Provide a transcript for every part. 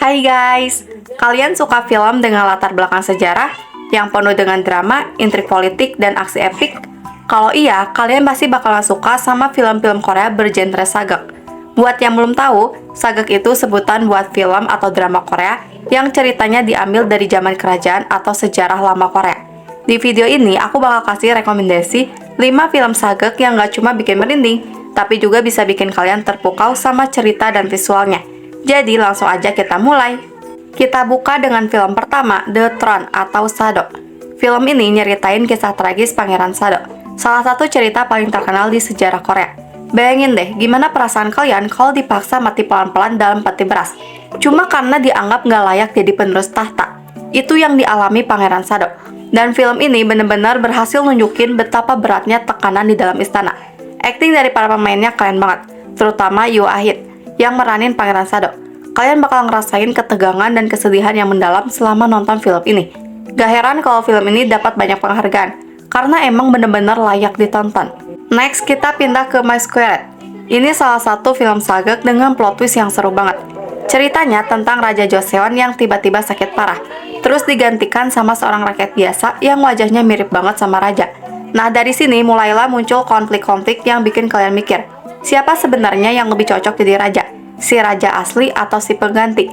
Hai guys, kalian suka film dengan latar belakang sejarah yang penuh dengan drama, intrik politik, dan aksi epik? Kalau iya, kalian pasti bakalan suka sama film-film Korea bergenre sagek. Buat yang belum tahu, sagek itu sebutan buat film atau drama Korea yang ceritanya diambil dari zaman kerajaan atau sejarah lama Korea. Di video ini, aku bakal kasih rekomendasi 5 film sagek yang gak cuma bikin merinding, tapi juga bisa bikin kalian terpukau sama cerita dan visualnya. Jadi langsung aja kita mulai. Kita buka dengan film pertama, The Throne atau Sado. Film ini nyeritain kisah tragis Pangeran Sado, salah satu cerita paling terkenal di sejarah Korea. Bayangin deh, gimana perasaan kalian kalau dipaksa mati pelan-pelan dalam peti beras, cuma karena dianggap nggak layak jadi penerus tahta. Itu yang dialami Pangeran Sado. Dan film ini benar-benar berhasil nunjukin betapa beratnya tekanan di dalam istana. Akting dari para pemainnya keren banget, terutama Yoo Ah-hit yang meranin Pangeran Sado. Kalian bakal ngerasain ketegangan dan kesedihan yang mendalam selama nonton film ini. Gak heran kalau film ini dapat banyak penghargaan, karena emang bener-bener layak ditonton. Next, kita pindah ke My Squared. Ini salah satu film sagek dengan plot twist yang seru banget. Ceritanya tentang Raja Joseon yang tiba-tiba sakit parah, terus digantikan sama seorang rakyat biasa yang wajahnya mirip banget sama raja. Nah, dari sini mulailah muncul konflik-konflik yang bikin kalian mikir, siapa sebenarnya yang lebih cocok jadi raja? Si raja asli atau si pengganti?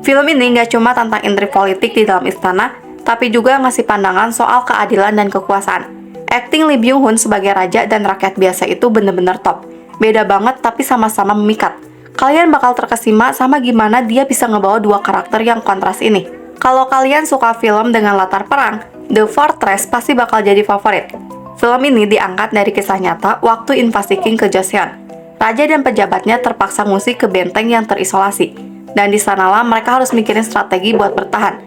Film ini nggak cuma tentang intrik politik di dalam istana, tapi juga ngasih pandangan soal keadilan dan kekuasaan. Akting Lee Byung Hun sebagai raja dan rakyat biasa itu bener-bener top. Beda banget tapi sama-sama memikat. Kalian bakal terkesima sama gimana dia bisa ngebawa dua karakter yang kontras ini. Kalau kalian suka film dengan latar perang, The Fortress pasti bakal jadi favorit. Film ini diangkat dari kisah nyata waktu invasi Qing ke Joseon. Raja dan pejabatnya terpaksa ngungsi ke benteng yang terisolasi, dan di sanalah mereka harus mikirin strategi buat bertahan.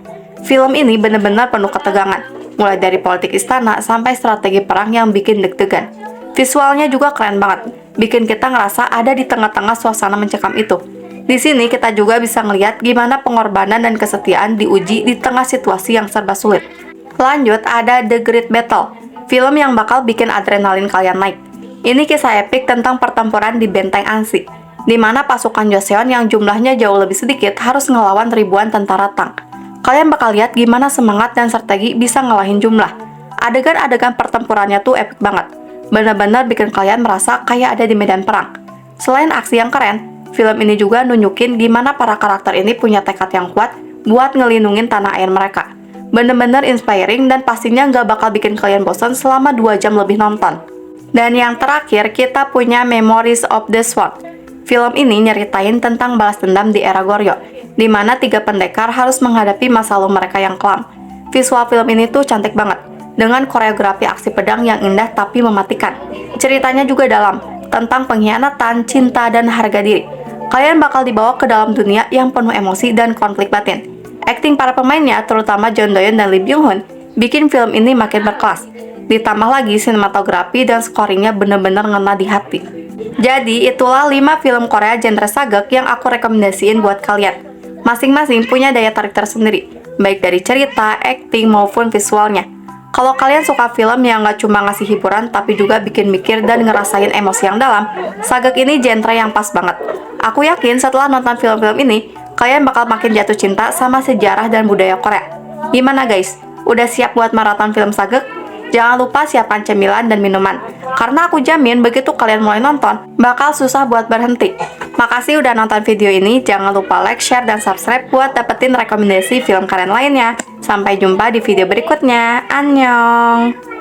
Film ini benar-benar penuh ketegangan, mulai dari politik istana sampai strategi perang yang bikin deg-degan. Visualnya juga keren banget, bikin kita ngerasa ada di tengah-tengah suasana mencekam itu. Di sini kita juga bisa ngeliat gimana pengorbanan dan kesetiaan diuji di tengah situasi yang serba sulit. Lanjut, ada The Great Battle, film yang bakal bikin adrenalin kalian naik. Ini kisah epik tentang pertempuran di Benteng Ansi, di mana pasukan Joseon yang jumlahnya jauh lebih sedikit harus ngelawan ribuan tentara tank. Kalian bakal lihat gimana semangat dan strategi bisa ngalahin jumlah. Adegan-adegan pertempurannya tuh epik banget. Benar-benar bikin kalian merasa kayak ada di medan perang. Selain aksi yang keren, film ini juga nunjukin gimana para karakter ini punya tekad yang kuat buat ngelindungin tanah air mereka. Bener-bener inspiring dan pastinya nggak bakal bikin kalian bosan selama 2 jam lebih nonton. Dan yang terakhir, kita punya Memories of the Sword. Film ini nyeritain tentang balas dendam di era Goryeo, di mana 3 pendekar harus menghadapi masa lalu mereka yang kelam. Visual film ini tuh cantik banget, dengan koreografi aksi pedang yang indah tapi mematikan. Ceritanya juga dalam, tentang pengkhianatan, cinta, dan harga diri. Kalian bakal dibawa ke dalam dunia yang penuh emosi dan konflik batin. Akting para pemainnya, terutama Jeon Do-yeon dan Lee Byung Hun, bikin film ini makin berkelas. Ditambah lagi sinematografi dan scoringnya bener-bener ngena di hati. Jadi itulah 5 film Korea genre sagek yang aku rekomendasiin buat kalian. Masing-masing punya daya tarik tersendiri, baik dari cerita, akting, maupun visualnya. Kalau kalian suka film yang gak cuma ngasih hiburan tapi juga bikin mikir dan ngerasain emosi yang dalam, sagek ini genre yang pas banget. Aku yakin setelah nonton film-film ini, kalian bakal makin jatuh cinta sama sejarah dan budaya Korea. Gimana guys? Udah siap buat maraton film sagek? Jangan lupa siapkan cemilan dan minuman, karena aku jamin begitu kalian mulai nonton, bakal susah buat berhenti. Makasih udah nonton video ini, jangan lupa like, share, dan subscribe buat dapetin rekomendasi film keren lainnya. Sampai jumpa di video berikutnya. Annyeong!